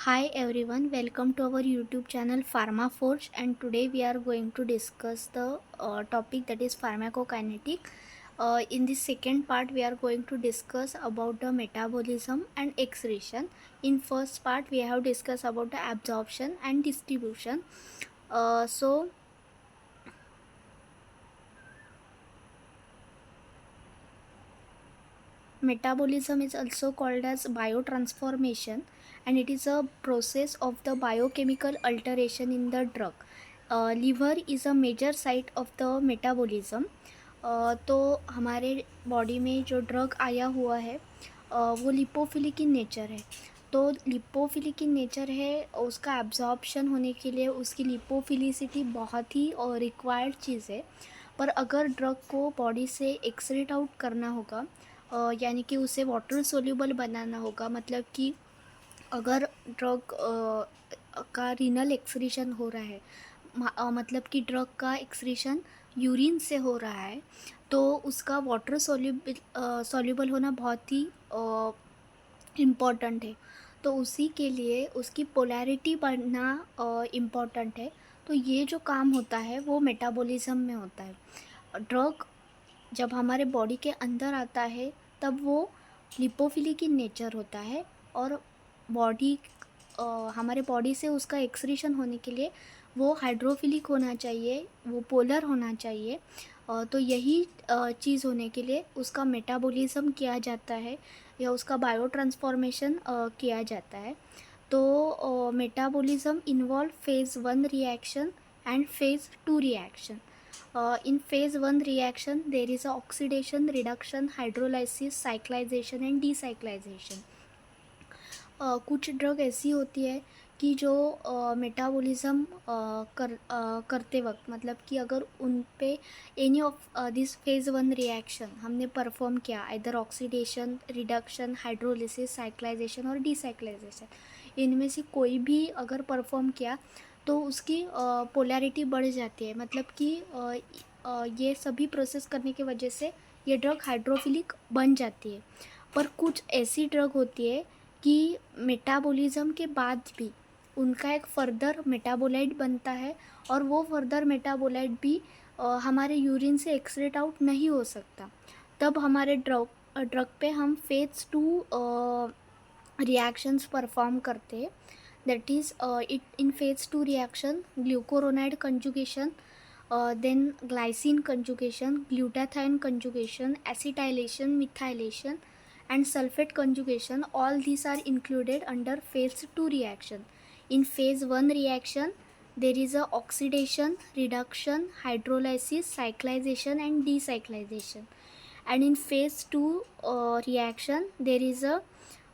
Hi everyone, welcome to our YouTube channel Pharma Forge, and today we are going to discuss the topic that is pharmacokinetic. In this second part, we are going to discuss about the metabolism and excretion. In first part, we have discussed about the absorption and distribution. So metabolism is also called as biotransformation, and it is a process of the biochemical alteration in the drug. Liver is a major site of the metabolism. तो हमारे body में जो drug आया हुआ है वो lipophilic in nature है। तो लिपोफिलिक इन नेचर है, उसका एब्जॉर्प्शन होने के लिए उसकी लिपोफिलिसिटी बहुत ही रिक्वायर्ड चीज़ है। पर अगर ड्रग को बॉडी से एक्सक्रीट आउट करना होगा, यानी कि उसे वाटर सोल्यूबल बनाना होगा, मतलब कि अगर ड्रग का रीनल एक्सक्रीशन हो रहा है, मतलब कि ड्रग का एक्सक्रीशन यूरिन से हो रहा है, तो उसका वाटर सोल्यूबल होना बहुत ही इम्पॉर्टेंट है। तो उसी के लिए उसकी पोलैरिटी बढ़ना इम्पॉर्टेंट है। तो ये जो काम होता है वो मेटाबॉलिज्म में होता है। ड्रग जब हमारे बॉडी के अंदर आता है तब वो लिपोफिलिक इन नेचर होता है, और बॉडी हमारे बॉडी से उसका एक्सक्रीशन होने के लिए वो हाइड्रोफिलिक होना चाहिए, वो पोलर होना चाहिए। तो यही चीज़ होने के लिए उसका मेटाबॉलिज्म किया जाता है या उसका बायो ट्रांसफॉर्मेशन किया जाता है। तो metabolism involve phase 1 reaction and phase 2 reaction. In phase 1 reaction, there is a oxidation, reduction, hydrolysis, cyclization and decyclization. कुछ ड्रग ऐसी होती है कि जो मेटाबॉलिज्म करते वक्त, मतलब कि अगर उन पे any of this phase 1 reaction हमने परफॉर्म किया, इधर ऑक्सीडेशन, रिडक्शन, हाइड्रोलिसिस, साइक्लाइजेशन और डिसाइक्लाइजेशन, इनमें से कोई भी अगर परफॉर्म किया तो उसकी पोलैरिटी बढ़ जाती है। मतलब कि ये सभी प्रोसेस करने की वजह से ये ड्रग हाइड्रोफिलिक बन जाती है। पर कुछ ऐसी ड्रग होती है कि मेटाबॉलिज्म के बाद भी उनका एक फ़र्दर मेटाबोलाइट बनता है, और वो फर्दर मेटाबोलाइट भी हमारे यूरिन से एक्सक्रीट आउट नहीं हो सकता। तब हमारे ड्रग पे हम फेज़ 2 रिएक्शंस परफॉर्म करते हैं। That is it in phase 2 reaction glucuronide conjugation, then glycine conjugation, glutathione conjugation, acetylation, methylation and sulfate conjugation, all these are included under phase 2 reaction. In phase 1 reaction, there is a oxidation, reduction, hydrolysis, cyclization and decyclization. And in phase 2 reaction, there is a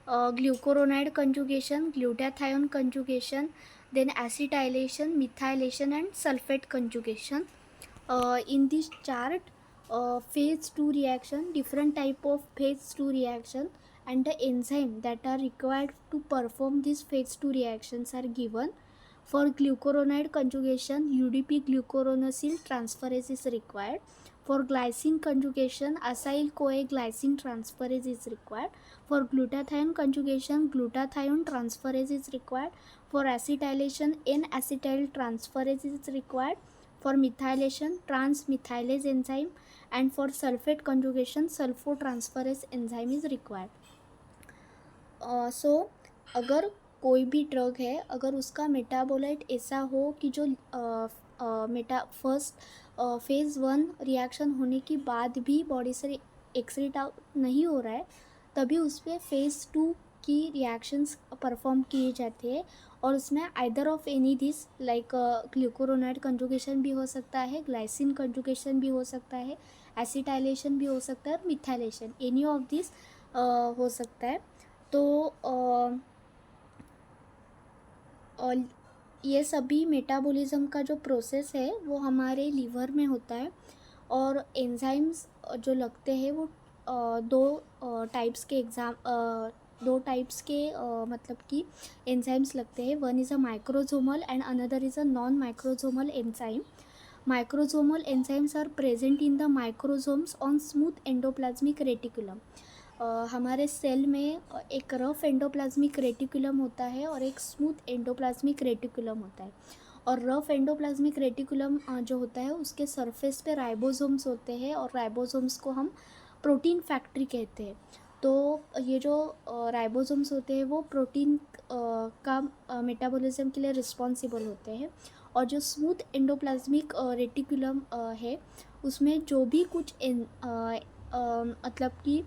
glucuronide conjugation, glutathione conjugation, then acetylation, methylation and sulfate conjugation. In this chart, phase 2 reaction, different type of phase 2 reaction and the enzyme that are required to perform these phase 2 reactions are given. For glucuronide conjugation, UDP glucuronyl transferase is required. For glycine conjugation, acyl CoA glycine transferase is required. For glutathione conjugation, glutathione transferase is required. For acetylation, N-acetyl transferase is required. For methylation, trans-methylase enzyme, and for sulfate conjugation, sulfotransferase enzyme is required. सो अगर कोई भी drug है, अगर उसका metabolite ऐसा हो कि जो फर्स्ट फेज़ 1 रिएक्शन होने के बाद भी बॉडी से एक्सक्रीट आउट नहीं हो रहा है, तभी उस पर फेज़ 2 की रिएक्शंस परफॉर्म किए जाते हैं। और उसमें either of any this, like glucuronide conjugation भी हो सकता है, ग्लाइसिन कंजुगेशन भी हो सकता है, एसिटाइलेशन भी हो सकता है, और मिथाइलेशन, एनी ऑफ दिस हो सकता है। तो ये सभी मेटाबॉलिज्म का जो प्रोसेस है वो हमारे लीवर में होता है। और एंजाइम्स जो लगते हैं वो दो टाइप्स के मतलब कि एंजाइम्स लगते हैं। One is a microsomal and another is a non microsomal enzyme. Microsomal enzymes are present in the microsomes on smooth endoplasmic reticulum. हमारे सेल में एक रफ एंडोप्लाज्मिक रेटिकुलम होता है और एक स्मूथ एंडोप्लाज्मिक रेटिकुलम होता है। और रफ एंडोप्लाज्मिक रेटिकुलम जो होता है उसके सरफेस पे राइबोसोम्स होते हैं और राइबोसोम्स को हम प्रोटीन फैक्ट्री कहते हैं। तो ये जो राइबोसोम्स होते हैं वो प्रोटीन का मेटाबॉलिज्म के लिए रिस्पॉन्सिबल होते हैं। और जो स्मूथ एंडोप्लाज्मिक रेटिकुलम है उसमें जो भी कुछ मतलब कि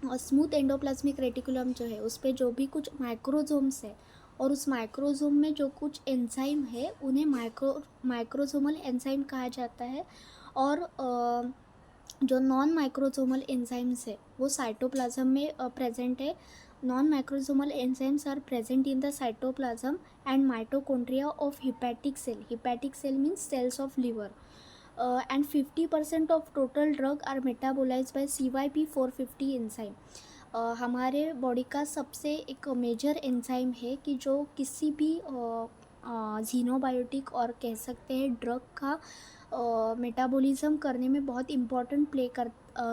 स्मूथ एंडोप्लाज्मिक रेटिकुलम जो है उस पर जो भी कुछ माइक्रोसोम्स है और उस माइक्रोसोम में जो कुछ एंजाइम है उन्हें माइक्रोसोमल एंजाइम कहा जाता है। और जो नॉन माइक्रोसोमल एंजाइम्स है वो साइटोप्लाज्म में प्रेजेंट है। Non microsomal enzymes are present in the cytoplasm and mitochondria of hepatic cell. Hepatic cell means cells of liver. And 50% of total drug are metabolized by CYP450 enzyme. हमारे body का सबसे एक major enzyme है कि जो किसी भी xenobiotic और कह सकते हैं ड्रग का मेटाबॉलिज्म करने में बहुत इम्पॉर्टेंट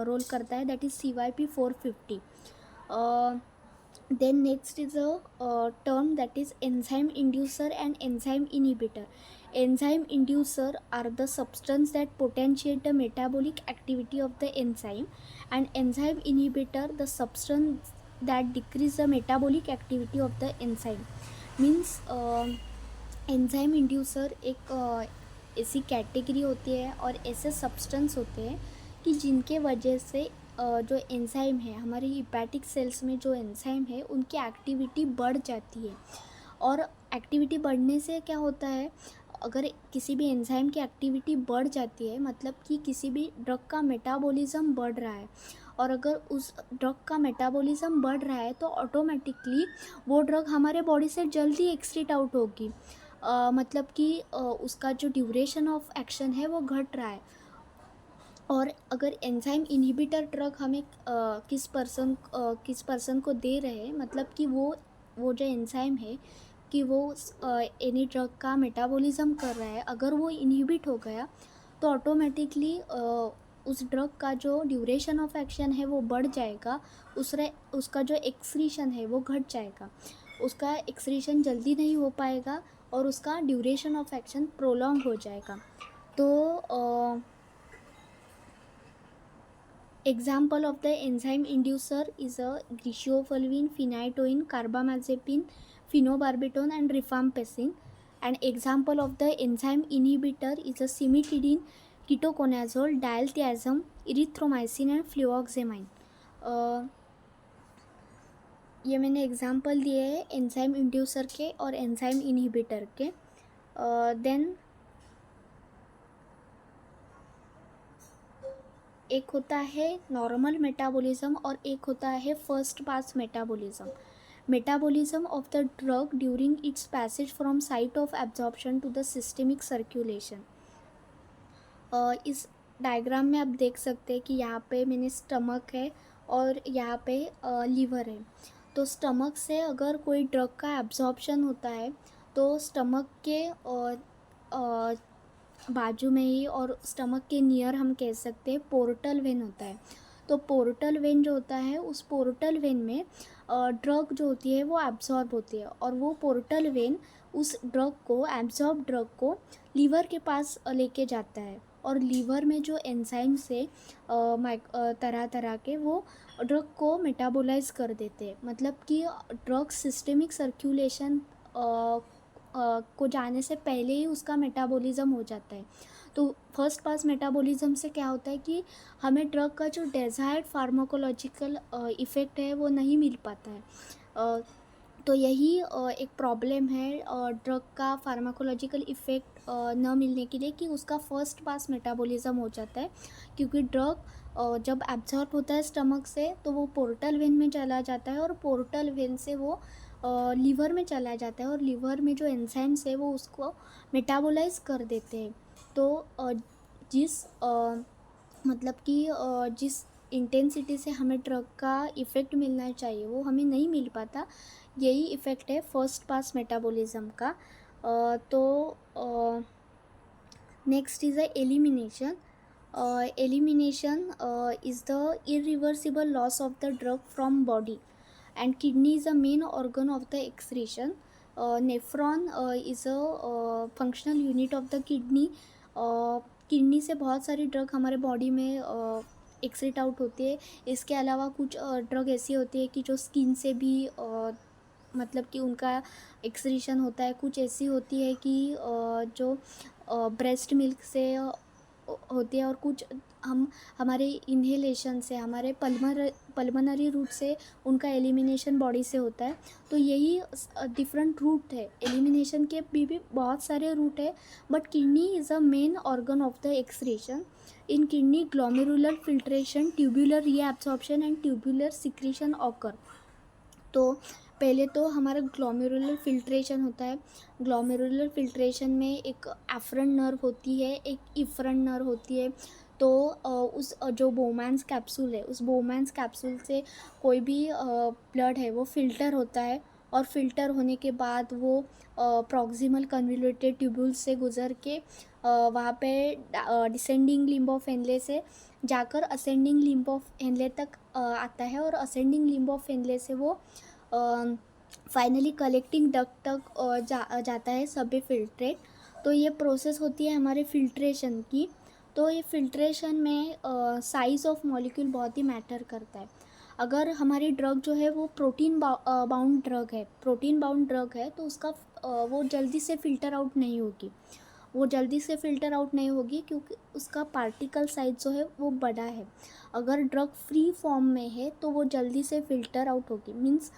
रोल करता है, that is CYP450। Then next is a term that is enzyme inducer and enzyme inhibitor. Enzyme inducer are the substance that potentiate the metabolic activity of the enzyme, and enzyme inhibitor the substance that decrease the metabolic activity of the enzyme. Means enzyme inducer एक ऐसी category होती है और ऐसे substance होते हैं कि जिनके वजह से जो एंजाइम है हमारी हिपैटिक सेल्स में जो एंजाइम है उनकी एक्टिविटी बढ़ जाती है। और एक्टिविटी बढ़ने से क्या होता है, अगर किसी भी एंजाइम की एक्टिविटी बढ़ जाती है मतलब कि किसी भी ड्रग का मेटाबॉलिज्म बढ़ रहा है, और अगर उस ड्रग का मेटाबॉलिज्म बढ़ रहा है तो ऑटोमेटिकली वो ड्रग हमारे बॉडी से जल्दी एक्सक्रीट आउट होगी। मतलब कि उसका जो ड्यूरेशन ऑफ एक्शन है वो घट रहा है। और अगर एंजाइम इनहिबिटर ड्रग हमें किस पर्सन को दे रहे हैं, मतलब कि वो जो एंजाइम है कि वो एनी ड्रग का मेटाबॉलिज्म कर रहा है, अगर वो इनहिबिट हो गया तो ऑटोमेटिकली उस ड्रग का जो ड्यूरेशन ऑफ एक्शन है वो बढ़ जाएगा, उसका जो एक्सक्रीशन है वो घट जाएगा, उसका एक्सक्रीशन जल्दी नहीं हो पाएगा और उसका ड्यूरेशन ऑफ एक्शन प्रोलॉन्ग हो जाएगा। तो example of the enzyme inducer is a griseofulvin, phenytoin, carbamazepine, phenobarbital and rifampicin. An example of the enzyme inhibitor is a cimetidine, ketoconazole, dialthiazem, erythromycin and fluoxamine. ये मैंने example दिए हैं enzyme inducer के और enzyme inhibitor के। Then एक होता है नॉर्मल मेटाबॉलिज्म और एक होता है first pass metabolism. Metabolism of the drug during its passage from site of absorption to the systemic circulation. इस डायग्राम में आप देख सकते हैं कि यहाँ पे मैंने स्टमक है और यहाँ पे लीवर है। तो स्टमक से अगर कोई ड्रग का एब्जॉर्प्शन होता है तो स्टमक के बाजू में ही और स्टमक के नियर हम कह सकते हैं पोर्टल वेन होता है। तो पोर्टल वेन जो होता है उस पोर्टल वेन में ड्रग जो होती है वो एब्जॉर्ब होती है और वो पोर्टल वेन उस ड्रग को एब्जॉर्ब ड्रग को लीवर के पास लेके जाता है और लीवर में जो एंजाइम्स है तरह तरह के वो ड्रग को मेटाबोलाइज कर देते हैं। मतलब कि ड्रग सिस्टेमिक सर्कुलेशन को जाने से पहले ही उसका मेटाबॉलिज्म हो जाता है। तो फर्स्ट पास मेटाबॉलिज्म से क्या होता है कि हमें ड्रग का जो डेजायर्ड फार्माकोलॉजिकल इफ़ेक्ट है वो नहीं मिल पाता है। तो यही एक प्रॉब्लम है ड्रग का फार्माकोलॉजिकल इफ़ेक्ट न मिलने के लिए कि उसका फर्स्ट पास मेटाबॉलिज्म हो जाता है, क्योंकि ड्रग जब एब्जॉर्ब होता है स्टमक से तो वो पोर्टल वेन में चला जाता है और पोर्टल वेन से वो लीवर में चला जाता है और लीवर में जो एंजाइम्स है वो उसको मेटाबोलाइज कर देते हैं। तो मतलब कि जिस इंटेंसिटी से हमें ड्रग का इफ़ेक्ट मिलना चाहिए वो हमें नहीं मिल पाता, यही इफ़ेक्ट है फर्स्ट पास मेटाबॉलिज्म का। तो next is a elimination. elimination is the irreversible loss of the drug from body, and kidney is the main organ of the excretion. Nephron is a functional unit of the kidney. Kidney से बहुत सारी drug हमारे body में excrete out होती है. इसके अलावा कुछ ड्रग ऐसी होती है कि जो स्किन से भी मतलब कि उनका एक्सक्रीशन होता है. कुछ ऐसी होती है कि जो ब्रेस्ट मिल्क से होती है, और कुछ हम हमारे इन्हेलेशन से, हमारे पल्मनरी रूट से उनका एलिमिनेशन बॉडी से होता है. तो यही डिफरेंट रूट है. एलिमिनेशन के भी बहुत सारे रूट है, but kidney is a main organ of the excretion. In kidney glomerular filtration, tubular reabsorption and tubular secretion occur. तो पहले तो हमारा ग्लोमेरुलर फिल्ट्रेशन होता है. ग्लोमेरुलर फिल्ट्रेशन में एक एफरन नर्व होती है, एक इफरन नर्व होती है. तो उस जो बोमैन्स कैप्सूल है, उस बोमैन्स कैप्सूल से कोई भी ब्लड है वो फ़िल्टर होता है, और फिल्टर होने के बाद वो प्रॉक्सिमल कन्वोल्यूटेड ट्यूब्यूल्स से गुजर के वहाँ पे डिसेंडिंग लिम्ब ऑफ एनले से जाकर असेंडिंग लिम्ब ऑफ एनले तक आता है, और असेंडिंग लिम्ब ऑफ एनले से वो फाइनली कलेक्टिंग डक्ट तक जाता है सबे फिल्ट्रेट. तो ये प्रोसेस होती है हमारे फिल्ट्रेशन की. तो ये फिल्ट्रेशन में साइज़ ऑफ मॉलिक्यूल बहुत ही मैटर करता है. अगर हमारी ड्रग जो है वो प्रोटीन बाउंड ड्रग है, तो उसका वो जल्दी से फ़िल्टर आउट नहीं होगी, क्योंकि उसका पार्टिकल साइज जो है वो बड़ा है. अगर ड्रग फ्री फॉर्म में है तो वो जल्दी से फ़िल्टर आउट होगी. मीन्स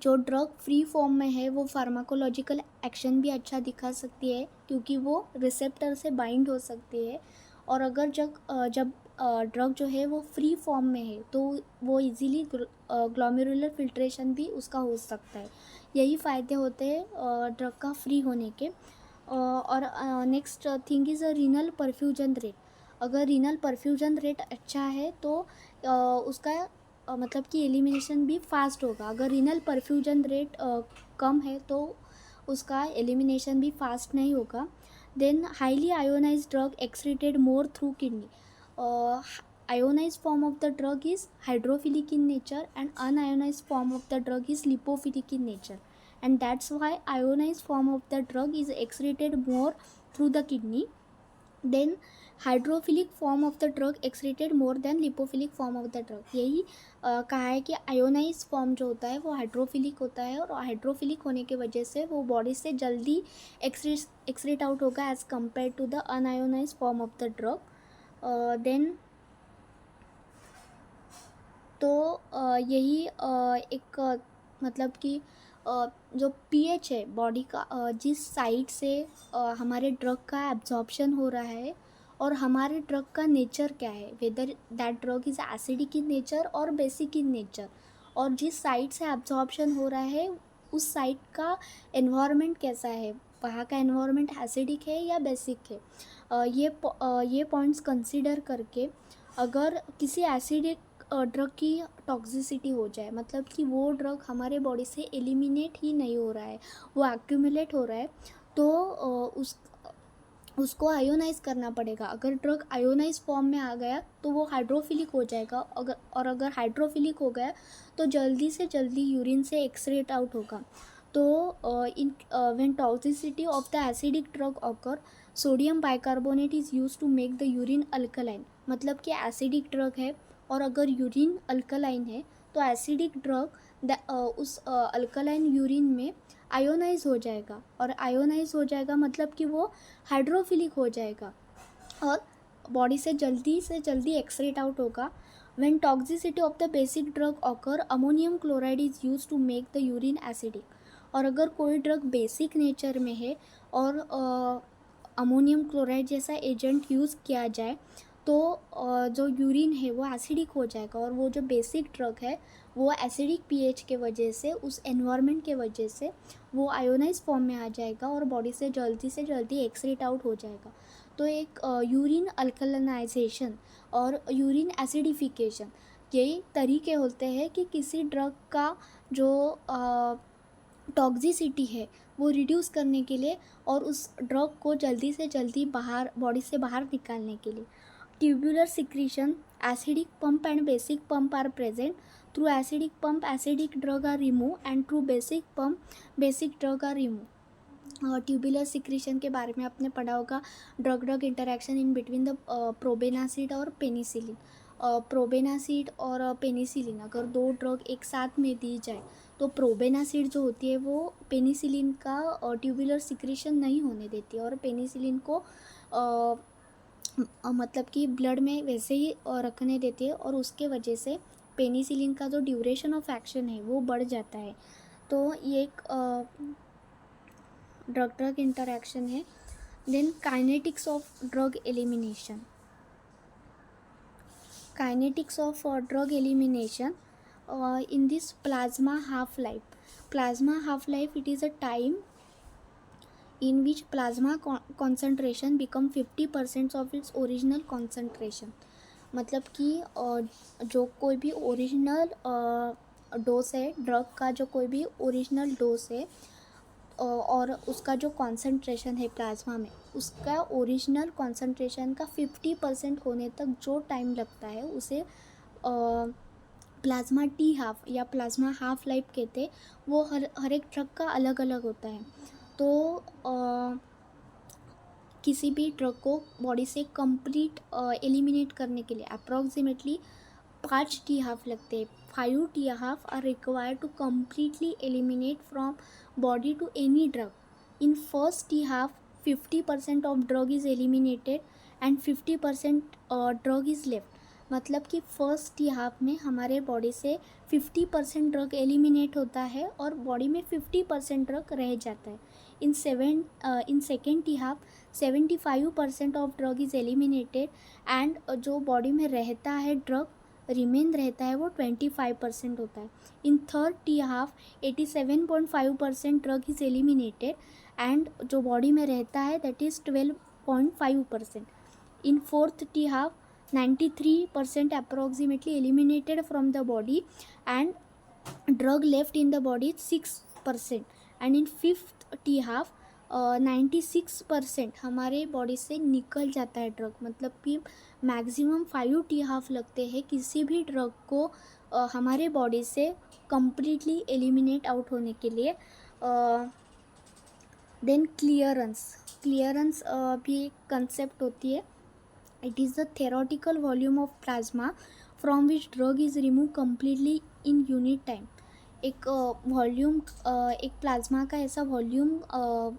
जो ड्रग फ्री फॉर्म में है वो फार्माकोलॉजिकल एक्शन भी अच्छा दिखा सकती है, क्योंकि वो रिसेप्टर से बाइंड हो सकती है. और अगर जब ड्रग जो है वो फ्री फॉर्म में है तो वो इजीली ग्लोमेरुलर फिल्ट्रेशन भी उसका हो सकता है. यही फ़ायदे होते हैं ड्रग का फ्री होने के. और next thing is renal perfusion rate. अगर रीनल परफ्यूजन रेट अच्छा है तो उसका मतलब कि एलिमिनेशन भी फास्ट होगा. अगर रीनल परफ्यूजन रेट कम है तो उसका एलिमिनेशन भी फास्ट नहीं होगा. Then highly ionized drug excreted more through kidney. ionized form of the drug is hydrophilic in nature, and unionized form of the drug is lipophilic in nature, and that's why ionized form of the drug is excreted more through the kidney. Then hydrophilic form of the drug excreted more than lipophilic form of the drug. यही कहा है कि ionise form जो होता है वो hydrophilic होता है, और हाइड्रोफिलिक होने की वजह से वो बॉडी से जल्दी एक्सक्रीट आउट होगा as compare to the unionize form of the drug. Then तो यही एक मतलब कि जो पीएच है बॉडी का, जिस साइड से हमारे ड्रग का एब्जॉर्प्शन हो रहा है, और हमारे ड्रग का नेचर क्या है, whether that drug is acidic in nature और बेसिक इन नेचर, और जिस साइड से एब्जॉर्प्शन हो रहा है उस साइड का एनवायरनमेंट कैसा है, वहाँ का एनवायरनमेंट एसिडिक है या बेसिक है. ये पॉइंट्स कंसीडर करके अगर किसी एसिडिक ड्रग की टॉक्सिसिटी हो जाए, मतलब कि वो ड्रग हमारे बॉडी से एलिमिनेट ही नहीं हो रहा है, वो एक्यूमुलेट हो रहा है, तो उसको आयोनाइज करना पड़ेगा. अगर ड्रग आयोनाइज फॉर्म में आ गया तो वो हाइड्रोफिलिक हो जाएगा, अगर हाइड्रोफिलिक हो गया तो जल्दी से जल्दी यूरिन से एक्सक्रीट आउट होगा. तो when toxicity of the acidic drug occur, sodium bicarbonate is use to make the urine alkaline. मतलब कि एसिडिक ड्रग है और अगर यूरिन अल्कलाइन है तो एसिडिक ड्रग उस अल्कलाइन यूरिन में आयोनाइज हो जाएगा, और आयोनाइज हो जाएगा मतलब कि वो हाइड्रोफिलिक हो जाएगा और बॉडी से जल्दी एक्सक्रीट आउट होगा. When toxicity of the basic drug occur, ammonium chloride is use to make the urine acidic. और अगर कोई ड्रग बेसिक नेचर में है और अमोनियम क्लोराइड जैसा एजेंट यूज़ किया जाए तो जो यूरिन है वो एसिडिक हो जाएगा, और वो जो बेसिक ड्रग है वो एसिडिक पीएच के वजह से, उस एनवायरनमेंट के वजह से वो आयोनाइज फॉर्म में आ जाएगा और बॉडी से जल्दी एक्सक्रीट आउट हो जाएगा. तो एक यूरिन अल्कलाइनाइजेशन और यूरिन एसिडिफिकेशन, यही तरीके होते हैं कि किसी ड्रग का जो टॉक्सिसिटी है वो रिड्यूस करने के लिए और उस ड्रग को जल्दी से जल्दी बाहर बॉडी से बाहर निकालने के लिए। Tubular secretion, acidic pump and basic pump are present. Through acidic pump acidic drug are remove and through basic pump basic drug are remove. Tubular secretion के बारे में आपने पढ़ा होगा, drug drug interaction in between the probenecid और penicillin. प्रोबेनासिड और penicillin अगर दो ड्रग एक साथ में दी जाए तो प्रोबेनासिड जो होती है वो पेनिसिलिन का ट्यूबुलर सिक्रीशन नहीं होने देती है और पेनिसिलिन को मतलब कि ब्लड में वैसे ही रखने देती है और उसके वजह से पेनिसिलिन का जो ड्यूरेशन ऑफ एक्शन है वो बढ़ जाता है। तो ये एक ड्रग ड्रग इंटरेक्शन है। Then kinetics of drug elimination. Kinetics of drug elimination in this plasma half-life. Plasma half-life, it is a time in which plasma concentration become 50% of its original concentration. मतलब कि जो कोई भी original dose है drug का, जो कोई भी ओरिजिनल डोज है और उसका जो कॉन्सेंट्रेशन है प्लाज्मा में, उसका ओरिजिनल कॉन्सेंट्रेशन का 50% होने तक जो टाइम लगता है उसे प्लाज्मा टी हाफ या प्लाज्मा हाफ लाइफ कहते हैं। वो हर एक ड्रग का अलग अलग होता है। तो किसी भी ड्रग को बॉडी से कंप्लीट एलिमिनेट करने के लिए अप्रॉक्सीमेटली 5 टी हाफ लगते हैं। 5 T half are required to completely eliminate from body to any drug. In first T half 50% of drug is eliminated and 50% drug is left. मतलब कि first T half में हमारे body से 50% drug eliminate होता है और बॉडी में 50% drug रह जाता है। In second T half 75% of drug is eliminated and जो बॉडी में रहता है ड्रग रिमेन रहता है वो 25% होता है। In third T half 87.5% drug is eliminated and जो बॉडी में रहता है that is 12.5%। In fourth T half 93% approximately eliminated from the body and drug left in the body 6%। and in fifth T half 96% हमारे body से निकल जाता है drug. मतलब कि मैक्सिमम 5 टी हाफ लगते हैं किसी भी ड्रग को हमारे बॉडी से कम्प्लीटली एलिमिनेट आउट होने के लिए। देन क्लियरेंस भी एक कंसेप्ट होती है। It is the theoretical volume of plasma from which drug is remove completely in unit time. एक वॉल्यूम एक प्लाज्मा का ऐसा वॉल्यूम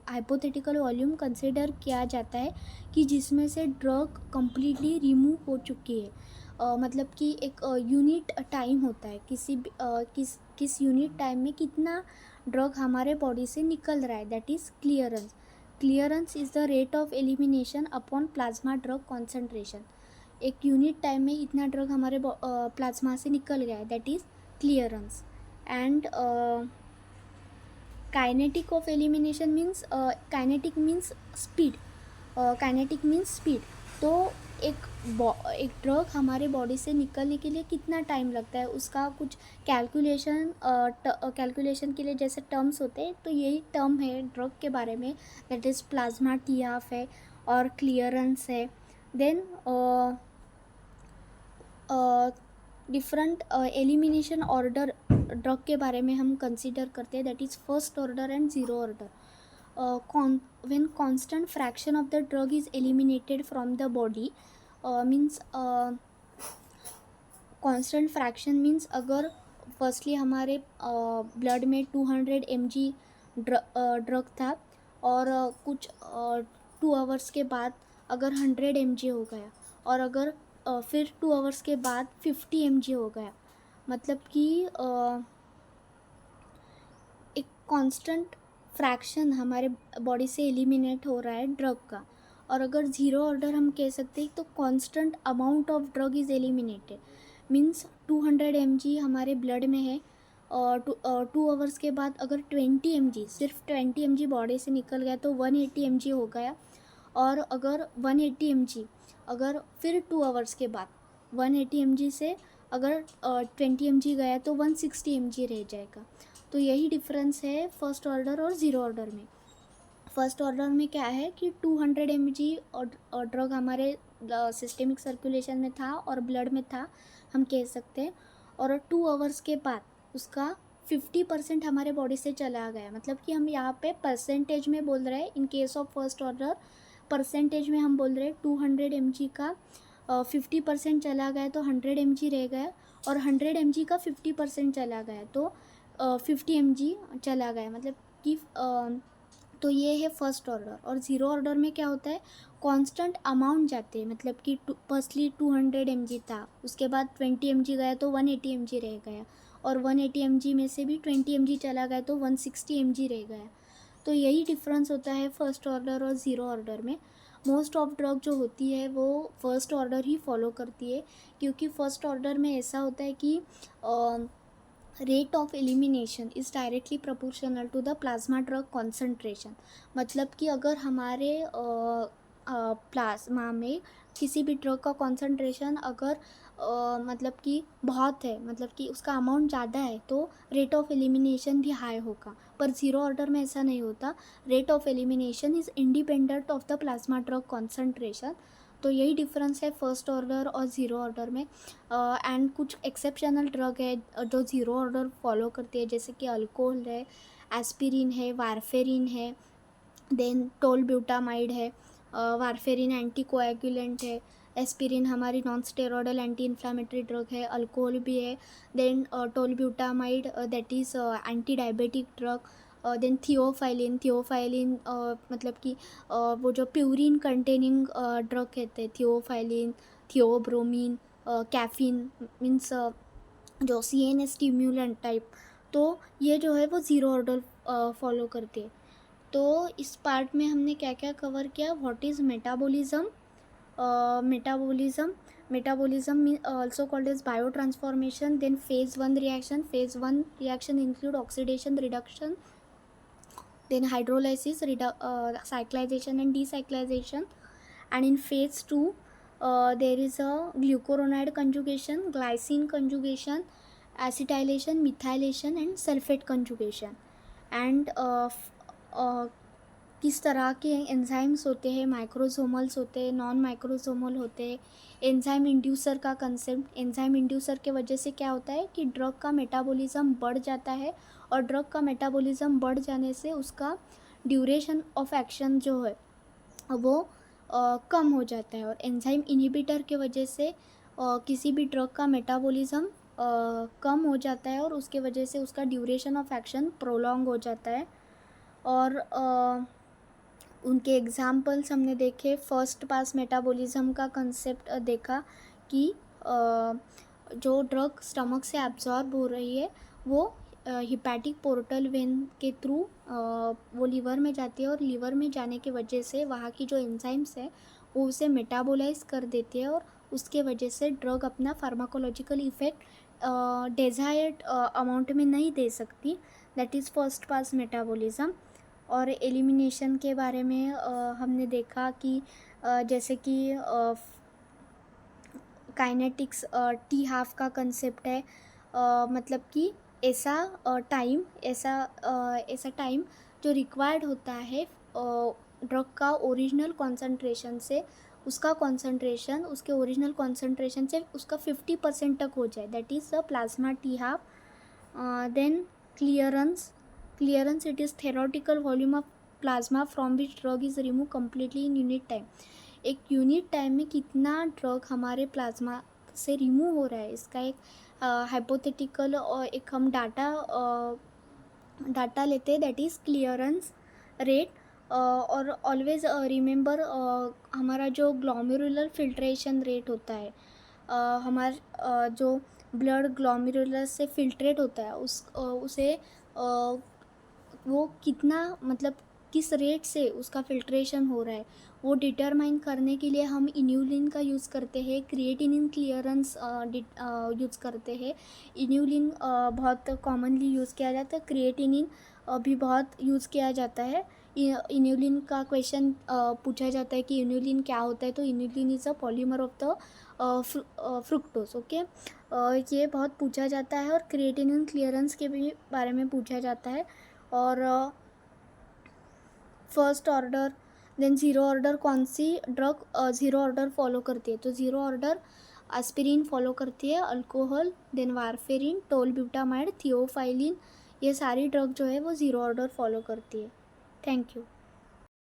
हाइपोथेटिकल वॉल्यूम कंसिडर किया जाता है कि जिसमें से ड्रग कम्प्लीटली रिमूव हो चुकी है। मतलब कि एक यूनिट टाइम होता है किस यूनिट टाइम में कितना ड्रग हमारे बॉडी से निकल रहा है, that is clearance. Clearance is the rate of elimination upon plasma drug concentration. एक यूनिट टाइम में इतना ड्रग हमारे प्लाज्मा से निकल गया है, that is clearance. And kinetic of elimination means kinetic means speed. तो एक ड्रग हमारे बॉडी से निकलने के लिए कितना टाइम लगता है उसका कुछ कैलकुलेशन के लिए जैसे टर्म्स होते हैं, तो यही टर्म है ड्रग के बारे में, that is plasma T half है और क्लियरेंस है। Then different elimination order drug के बारे में हम कंसिडर करते हैं, that is first order and zero order. when constant fraction of the drug is eliminated from the body means constant fraction means अगर फर्स्टली हमारे ब्लड में 200 mg ड्रग था और कुछ 2 आवर्स के बाद अगर 100 mg हो गया और अगर फिर 2 आवर्स के बाद 50 mg हो गया, मतलब कि एक कांस्टेंट फ्रैक्शन हमारे बॉडी से एलिमिनेट हो रहा है ड्रग का। और अगर ज़ीरो ऑर्डर हम कह सकते हैं तो constant amount of drug is eliminated. Means 200 mg हमारे ब्लड में है और 2 आवर्स के बाद अगर 20 mg सिर्फ 20 mg बॉडी से निकल गया तो 180 mg हो गया। और अगर 180 mg अगर फिर 2 आवर्स के बाद 180 mg से अगर 20 mg गया तो 160 mg रह जाएगा। तो यही डिफरेंस है फर्स्ट ऑर्डर और ज़ीरो ऑर्डर में। फर्स्ट ऑर्डर में क्या है कि 200 mg और ड्रग हमारे सिस्टेमिक सर्कुलेशन में था और ब्लड में था, हम कह सकते हैं। और 2 आवर्स के बाद उसका 50% हमारे बॉडी से चला गया। मतलब कि हम यहाँ पे परसेंटेज में बोल रहे हैं। In case of first order percentage में हम बोल रहे हैं 200 mg का 50% चला गया तो 100 mg रह गया, और 100 mg का 50% चला गया तो 50 mg चला गया। मतलब कि तो ये है फर्स्ट ऑर्डर। और ज़ीरो ऑर्डर में क्या होता है, कांस्टेंट अमाउंट जाते हैं। मतलब कि फर्स्टली 200 mg था, उसके बाद 20 mg गया तो 180 mg रह गया, और 180 mg में से भी 20 mg चला गया तो 160 mg रह गया। तो यही डिफरेंस होता है फर्स्ट ऑर्डर और ज़ीरो ऑर्डर में। मोस्ट ऑफ ड्रग जो होती है वो फर्स्ट ऑर्डर ही फॉलो करती है, क्योंकि फर्स्ट ऑर्डर में ऐसा होता है कि rate of elimination is directly proportional to the plasma drug concentration. मतलब कि अगर हमारे प्लाज्मा में किसी भी ड्रग का कॉन्सेंट्रेशन अगर मतलब कि बहुत है, मतलब कि उसका अमाउंट ज़्यादा है, तो रेट ऑफ एलिमिनेशन भी हाई होगा। पर ज़ीरो ऑर्डर में ऐसा नहीं होता। Rate of elimination is independent of the plasma drug concentration. तो यही डिफरेंस है फर्स्ट ऑर्डर और ज़ीरो ऑर्डर में। एंड कुछ एक्सेप्शनल ड्रग है जो ज़ीरो ऑर्डर फॉलो करती है, जैसे कि अल्कोहल है, एस्पिरिन है, वारफेरिन है, देन टोलब्यूटामाइड है। वारफेरिन एंटीकोएगुलेंट है, एस्पिरिन हमारी non steroidal anti inflammatory drug है, अल्कोहल भी है। Then tolbutamide that is anti diabetic drug. Then theophylline मतलब कि वो जो प्यूरिन कंटेनिंग ड्रग कहते हैं, थियोफाइलिन, थियोब्रोमीन, कैफीन मीन्स जो CNS स्टिम्युलेंट टाइप। तो ये जो है वो ज़ीरो ऑर्डर फॉलो करती है। तो इस पार्ट में हमने क्या क्या कवर किया, what is metabolism. Metabolism also called as biotransformation. Then phase 1 reaction include oxidation, reduction, then hydrolysis, cyclization and decyclization. And in phase 2 there is a glucuronide conjugation, glycine conjugation, acetylation, methylation and sulfate conjugation. And किस तरह के enzymes होते हैं, माइक्रोसोमल्स होते हैं, non microsomal होते हैं। Enzyme inducer का कंसेप्ट, एंजाइम इंड्यूसर के वजह से क्या होता है कि ड्रग का मेटाबॉलिज्म बढ़ जाता है, और ड्रग का मेटाबॉलिज्म बढ़ जाने से उसका ड्यूरेशन ऑफ एक्शन जो है वो कम हो जाता है। और एंजाइम इनहिबिटर के वजह से किसी भी ड्रग का मेटाबॉलिज्म कम हो जाता है, और उसके वजह से उसका ड्यूरेशन ऑफ एक्शन प्रोलॉन्ग हो जाता है। और उनके एग्जाम्पल्स हमने देखे। फर्स्ट पास मेटाबॉलिज्म का कंसेप्ट देखा कि जो ड्रग स्टमक से एब्जॉर्ब हो रही है वो हिपैटिक पोर्टल वेन के थ्रू वो लीवर में जाती है, और लीवर में जाने की वजह से वहाँ की जो एंजाइम्स है वो उसे मेटाबोलाइज कर देती है, और उसके वजह से ड्रग अपना फार्माकोलॉजिकल इफेक्ट डिज़ायर्ड अमाउंट में नहीं दे सकती। That is first pass metabolism. और एलिमिनेशन के बारे में हमने देखा कि जैसे कि काइनेटिक्स T12 का कंसेप्ट है। मतलब कि ऐसा टाइम जो रिक्वायर्ड होता है ड्रग का ओरिजिनल कॉन्सेंट्रेशन से उसका कॉन्सेंट्रेशन उसके ओरिजिनल कॉन्सेंट्रेशन से उसका 50% तक हो जाए, that is the plasma T12। Then clearance it is theoretical volume of plasma from which drug is remove completely in unit time. एक यूनिट टाइम में कितना ड्रग हमारे प्लाज्मा से रिमूव हो रहा है, इसका एक हाइपोथेटिकल और एक हम डाटा लेते हैं, दैट इज़ क्लियरेंस रेट। और ऑलवेज रिमेंबर हमारा जो ग्लोमेरुलर फिल्ट्रेशन रेट होता है, हमारा जो ब्लड ग्लोमेरुलर से फिल्ट्रेट होता है उसे वो कितना मतलब किस रेट से उसका फिल्ट्रेशन हो रहा है वो डिटरमाइन करने के लिए हम इन्यूलिन का यूज़ करते हैं, क्रिएटिनिन क्लियरेंस यूज़ करते हैं। इन्यूलिन बहुत कॉमनली यूज़ किया जाता है, क्रिएटिनिन भी बहुत यूज़ किया जाता है। इन्यूलिन का क्वेश्चन पूछा जाता है कि इन्यूलिन क्या होता है, तो inulin is a polymer of the fructose. Okay, ये बहुत पूछा जाता है, और क्रिएटिनिन क्लियरेंस के भी बारे में पूछा जाता है। और first order than zero order कौन सी ड्रग ज़ीरो ऑर्डर फॉलो करती है? तो ज़ीरो ऑर्डर एस्पिरिन फॉलो करती है, अल्कोहल, देन वारफेरिन, टोलब्यूटामाइड, थियोफाइलिन, ये सारी ड्रग जो है वो ज़ीरो ऑर्डर फॉलो करती है। Thank you.